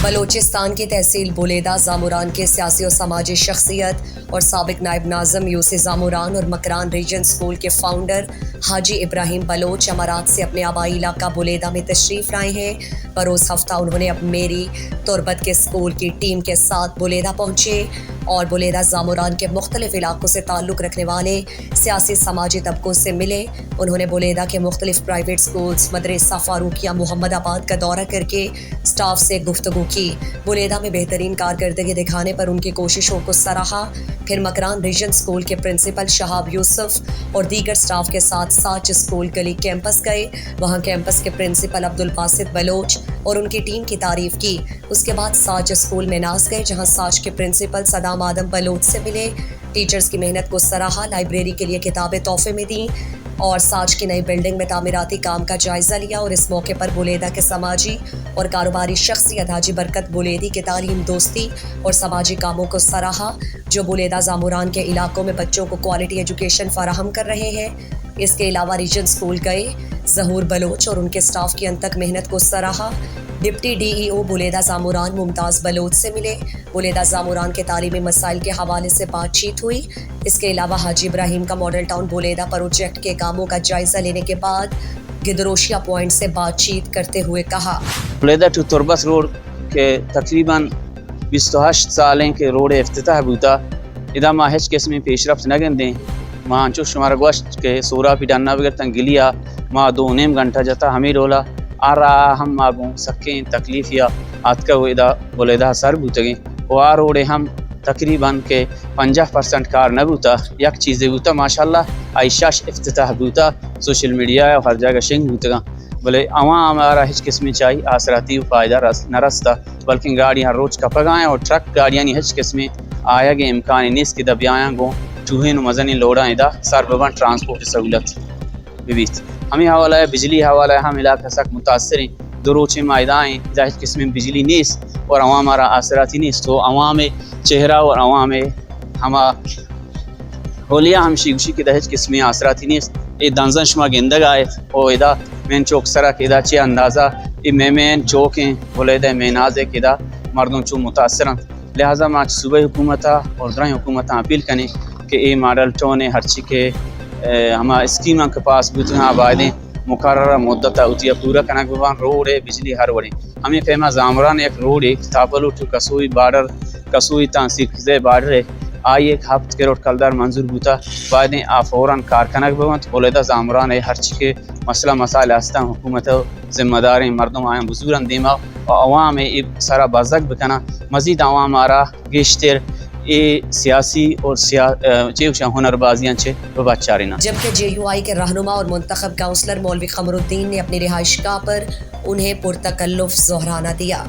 بلوچستان کی تحصیل بولیدہ زاموران کے سیاسی و سماجی شخصیت اور سابق نائب ناظم یوسی زاموران اور مکران ریجن اسکول کے فاؤنڈر حاجی ابراہیم بلوچ امارات سے اپنے آبائی علاقہ بولیدہ میں تشریف لائے ہیں۔ بروز ہفتہ انہوں نے اب میری تربت کے اسکول کی ٹیم کے ساتھ بولیدہ پہنچے اور بولیدہ زاموران کے مختلف علاقوں سے تعلق رکھنے والے سیاسی سماجی طبقوں سے ملے۔ انہوں نے بولیدہ کے مختلف پرائیویٹ اسکولز، مدرسہ فاروقیہ محمد آباد کا دورہ کر کے اسٹاف سے گفتگو کی۔ بولیدہ میں بہترین کارکردگی دکھانے پر ان کی کوششوں کو سراہا۔ پھر مکران ریجن اسکول کے پرنسپل شہاب یوسف اور دیگر اسٹاف کے ساتھ ساچ اسکول گلی کیمپس گئے۔ وہاں کیمپس کے پرنسپل عبدالباسط بلوچ اور ان کی ٹیم کی تعریف کی۔ اس کے بعد ساچ اسکول میں ناز گئے جہاں ساچ کے پرنسپل صدام آدم بلوچ سے ملے، ٹیچرز کی محنت کو سراہا، لائبریری کے لیے کتابیں تحفے میں دیں اور ساچ کی نئی بلڈنگ میں تعمیراتی کام کا جائزہ لیا۔ اور اس موقع پر بولیدہ کے سماجی اور کاروباری شخصیت حاجی برکت بولیدی کے تعلیم، دوستی اور سماجی کاموں کو سراہا جو بولیدہ زاموران کے علاقوں میں بچوں کو کوالٹی ایجوکیشن فراہم کر رہے ہیں۔ اس کے علاوہ ریجن اسکول گئے ظہور بلوچ اور ان کے سٹاف کی انتھک محنت کو سراہا۔ ڈپٹی ڈی ای او بولیدہ زاموران ممتاز بلوچ سے ملے، بولیدہ زاموران کے تعلیمی مسائل کے حوالے سے بات چیت ہوئی۔ اس کے علاوہ حاجی ابراہیم کا ماڈل ٹاؤن بولیدہ پروجیکٹ کے کاموں کا جائزہ لینے کے بعد گدروشیا پوائنٹ سے بات چیت کرتے ہوئے کہا، بولیدہ ٹو تربت روڈ کے تقریباً 28 سالیں کے روڈ افتتاح بوتا ادا ما ہچ قسمی پیش رفت نگن دیں ماں چو شمار گوشت کے سورا پی ڈانا بغیر تنگلیا ماں 2.5 گھنٹہ جتا ہمیں رولا آ رہا ہم آگوں سکیں تکلیف یا آت کا ادا بولیدہ سر بوتگیں وہ آ روڑے ہم تقریباً کے 50% کار نہ بوتا یک چیزیں بوتا ماشاءاللہ عائشاش افتتاح بوتا سوشل میڈیا اور ہر جگہ شنگ بوتگاں بولے عوام ہمارا ہچ قسمی چاہیے آسراتی و فائدہ نہ رستا بلکہ گاڑیاں روز کپگائیں اور ٹرک گاڑیاں نہیں ہچ قسمی آیا گے امکان نیس کی دبیاں گوں چوہے نو مزنی لوڑاں ادا سر ببن ٹرانسپورٹ سہولت ببیت ہمیں حوالہ ہے بجلی حوالہ ہے ہم علاقہ سک متاثر ہیں دروچے مائدائیں جہاں قسم بجلی نیس اور عوام ہمارا آسراتی نیس تو عوام چہرہ اور عوام ہما ہولیہ ہم شیگوشی کی دہج قسمی آسراتی نیس اے دانزن شما گندگ آئے اور ادا مین چوک سرک ادا چی اندازہ اے مین چوک ہیں بولیدہ میناز ہے کہ ادا مردوں چو متاثرن لہذا ما صوبہ حکومتہ اور درائیں حکومتہ اپیل کریں کہ اے ماڈل ٹون ہرچی کے ہما اسکیماں کے پاس بوتیں آبادیں مقررہ مدت اتیا پورا کنک ببان روڈ ہے بجلی ہر وڑے ہمیں فہمہ زاموران ایک روڈ ہے تاپلو ٹو کسوئی بارڈر کسوئی تانسیر خزے بارڈر ہے آئی ایک ہفت کے روڈ کلدار منظور بوتا بعدیں فوراً کارکنک ببان بولیدہ زاموران ہے ہرچی کے مسئلہ مسائل ہستاں حکومت ذمہ داریں مردم آئیں بزرگاں دیما اور عوام سارا بازک بکنا مزید عوام آرہ گیشتر اے سیاسی اور چیوشا ہنر بازیاں چھے وہ چارینا۔ جبکہ جے یو آئی کے رہنما اور منتخب کاؤنسلر مولوی قمر الدین نے اپنی رہائش گاہ پر انہیں پرتکلف ظہرانہ دیا۔